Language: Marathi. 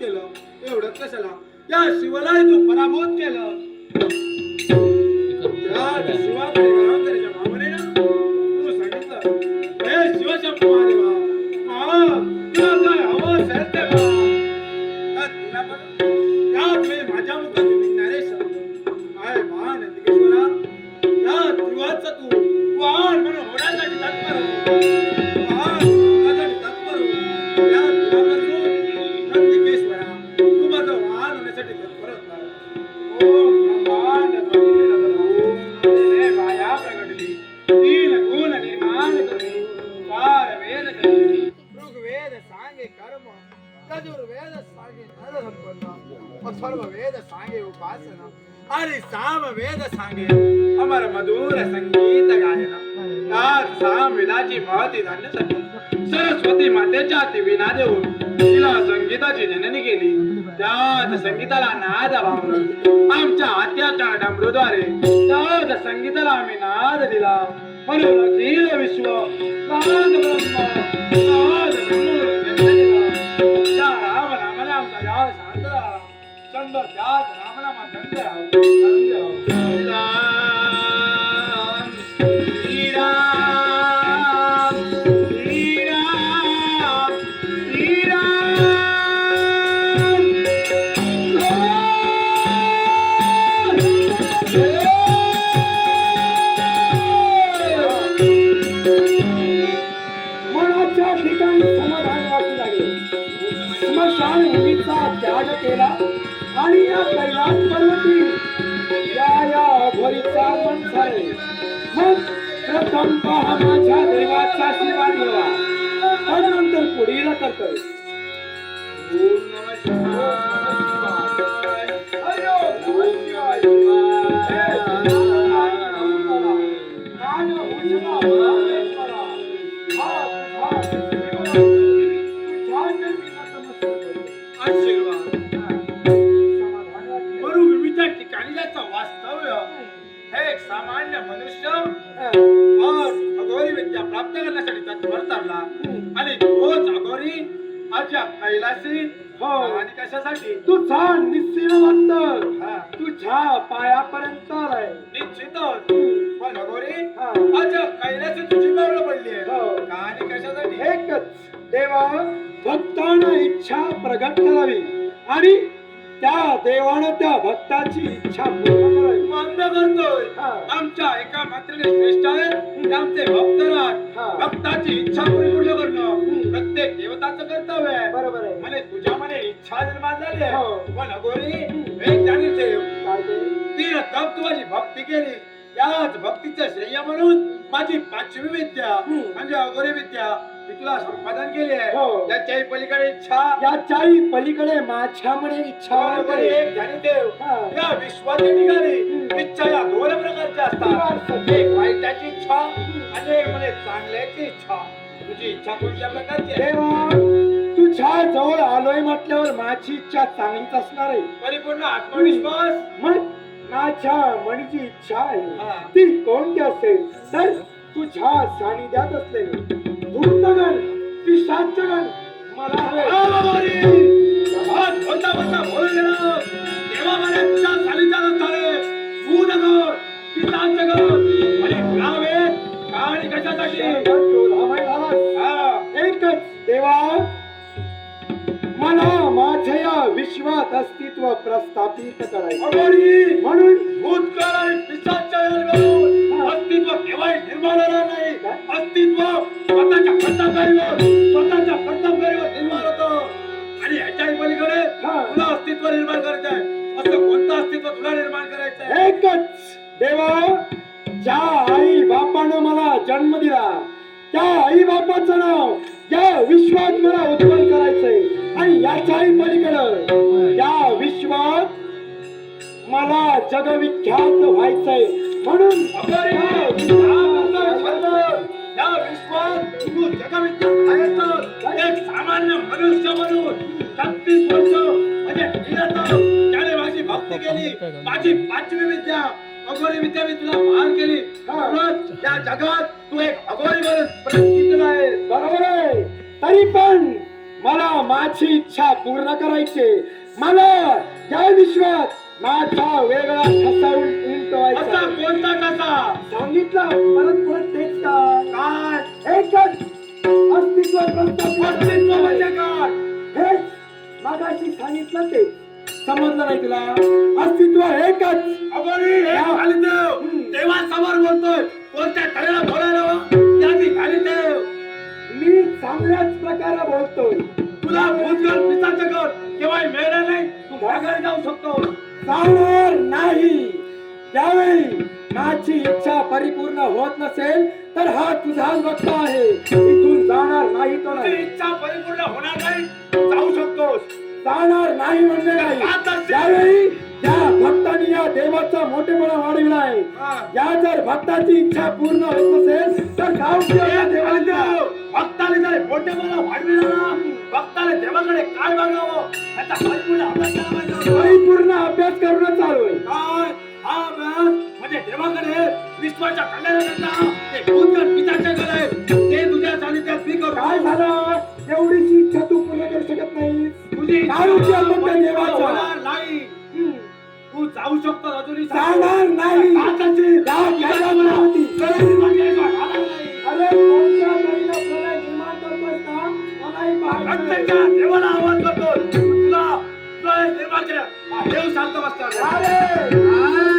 केलं एवढं कशाला या शिवालाही तू पराभूत केलं. त्या शिवाकडे गावाकडच्या मामाने ना तू सांगितलं हे शिवशंभू महादेवा तुला काय हवं असेल ते माग. तुला पण त्याच वेळी माझ्या मुखातून निघणारे शब्द काय महान नंदिकेश्वरा या जीवाचं तू वाहन म्हणून होण्यासाठी तत्पर हो. वाहन होण्यासाठी तत्पर हो. या जीवापासून नंदिकेश्वरा तू माझं वाहन होण्यासाठी तत्पर होता. ओम ब्रह्मांड माया प्रगटली तीन गुण निर्माण करी चार वेद करी ऋग्वेद सांगे कर्म यजुर्वेद सांगे नरसंपन्न अथर्ववेद सांगे उपासना आणि सामवेद सांगे अमर मधुर संगीत गायना. या सामवेदाची महती जाणण्यासाठी सरस्वती मातेच्या विना देऊन तिला संगीताची जननी केली. त्याच संगीताला नाद भावून आमच्या आत्याच्या डमरूद्वारे त्याच संगीताला आम्ही नाद दिला. म्हणून अखिल विश्व नाद ब्रह्म नाद ब्रह्म त्या राम नामाने आमचा या शांत झाला. शंभर त्याच रामनामा धन्य राहो. त्याग केला आणि या कैलास पर्वती या अघोरीचा मन झाले. मग प्रथम पहा माझ्या देवाचा आशीर्वाद घ्यावा आणि नंतर पुढील कर्तव्य. ओम नमः शिवाय हरि ओम नमः शिवाय. सामान्य मनुष्य अघोरी विद्या प्राप्त करण्यासाठी तत्पर ठरला आणि तोच अघोरी आजच्या कैलासी आणि कशासाठी तुझा निश्चित भक्त तुझ्या पायापर्यंत आलाय. निश्चितच. पण अघोरी आज कैलासी तुझी पावलं पडली आहे आणि कशासाठी. एकच देवा भक्तांना इच्छा प्रगट करावी आणि त्या देवानं त्या भक्ताची इच्छा पूर्ण करावी. मान्य करतोय आमच्या एका मात्रेने श्रेष्ठ आहे आमचे भक्तराज भक्ताची इच्छा पूर्ण करणं प्रत्येक देवताचं कर्तव्य आहे. बरोबर आहे. म्हणजे तुझ्या मने इच्छा निर्माण झाली आहे. पण अघोरी एक जाणीव ठेव तिने तप तू माझी भक्ती केली याच भक्तीचं श्रेय म्हणून माझी पाचवी विद्या म्हणजे अघोरी विद्या मी तुला संपादन केली आहे. त्याच्याही पलीकडे इच्छा याच्याही पलीकडे माझ्या मने इच्छा एक जाणीव ठेव या विश्वाच्या ठिकाणी इच्छा या दोन प्रकारच्या असतात. एक वाईटाची इच्छा आणि एक म्हणजे चांगल्याची इच्छा. तुझी इच्छा कोणत्या प्रकारची आहे. देवा तुझ्या जवळ आलोय म्हटल्यावर माझी इच्छा चांगलीच असणार आहे. परिपूर्ण आत्मविश्वास. मग माझ्या मनाची इच्छा आहे ती कोणती असेल तर तुझ्या सानिध्यात असलेले भूतगण पिशाचगण मला देवा मला तुझ्या सानिध्यात असणारे भूतगण पिशाचगण आणि गुलावे आणि कशासाठी एकच देवा मला माझ्या या विश्वात अस्तित्व प्रस्थापित करायचे. म्हणून भूतकाळ आणि पिशाच्या अस्तित्व केव्हाही निर्माण होणार नाही. अस्तित्व स्वतःच्या कर्तव्यावर निर्माण होतं आणि ह्याच्याही पलीकडे तुला अस्तित्व निर्माण करायचं आहे. असं कोणतं अस्तित्व तुला निर्माण करायचं आहे. एकच देवा ज्या आई बापानं मला जन्म दिला त्या आई बापाचं नाव या विश्वात मला उज्ज्वल करायचंय आणि याच्याही पलीकडं या विश्वात मला जगविख्यात व्हायचंय. म्हणून या विश्वात तू जगविख्यात व्हायचं एक सामान्य मनुष्य म्हणून 36 वर्ष म्हणजे त्याने माझी भक्ती केली. माझी पाचवी विद्या अघोरी विद्या मी तुला पार केली. या जगात तू एक अघोरी म्हणून प्रसिद्ध आहे. बरोबर आहे. तरी पण मला माझी इच्छा पूर्ण करायची. मला या विश्वात माझा वेगळा ठसा उमटवायचा. असा कोणता कसा सांगितलं परत परत तेच का? काय एकच अस्तित्व प्रस्थापित अस्तित्व म्हणजे काय? हेच मागाशी सांगितलं ते समजलं नाही तुला? अस्तित्व एकच. अगोरी हे खाली देव तेव्हा समोर बोलतोय कोणत्या ठरेला बोलायला हवं? त्याआधी खाली देव मी चांगल्याच प्रकारे बोलतोय. तुला भूतकाळ पिताचं घर केव्हाही मिळणार नाही. तू माघारी जाऊ शकतो. जाणार नाही. त्यावेळी माझी इच्छा परिपूर्ण होत नसेल तर हा तुझाच भक्त आहे. इथून जाणार नाही तो तुझी नाही. इच्छा परिपूर्ण होणार नाही. तू जाऊ शकतोस. जाणार नाही म्हणजे नाही. त्यावेळी त्या भक्तांनी या देवाचा मोठेपणा वाढविलाय. हा. या जर भक्ताची इच्छा पूर्ण होत नसेल तर जाऊ दे या हे देवाला. खाली देव भक्ताने जर मोठेपणा वाढविला ना, भक्ताने देवाकडे काय मागावं याचा परिपूर्ण अभ्यास केला पाहिजे. परिपूर्ण अभ्यास करणं चालू आहे. काय हा अभ्यास म्हणजे देवाकडे विश्वाच्या कल्याणाकरता ते भूतकाळ पिताचे घर आहे. ते तुझ्या सानिध्यात मी करू. काय झालं? एवढीची इच्छा तू पूर्ण करू शकत नाही. तुझी काय उपयोग मग त्या परिपूर्ण देवाचा? होणार नाही. तू जाऊ शकतो अजूनही जाणार नाही. आताची जा, कैलासला होती. गरज म्हणजे काय? जाणार नाही. अरे कोणत्या तऱ्हेनं प्रलय निर्माण करतोस ना? मलाही पाहायचंय. प्रत्येकाच्या देवाला आवाज करतो. तुला तुला हे निर्माण केलं. हा देव शांत बसतात. अरे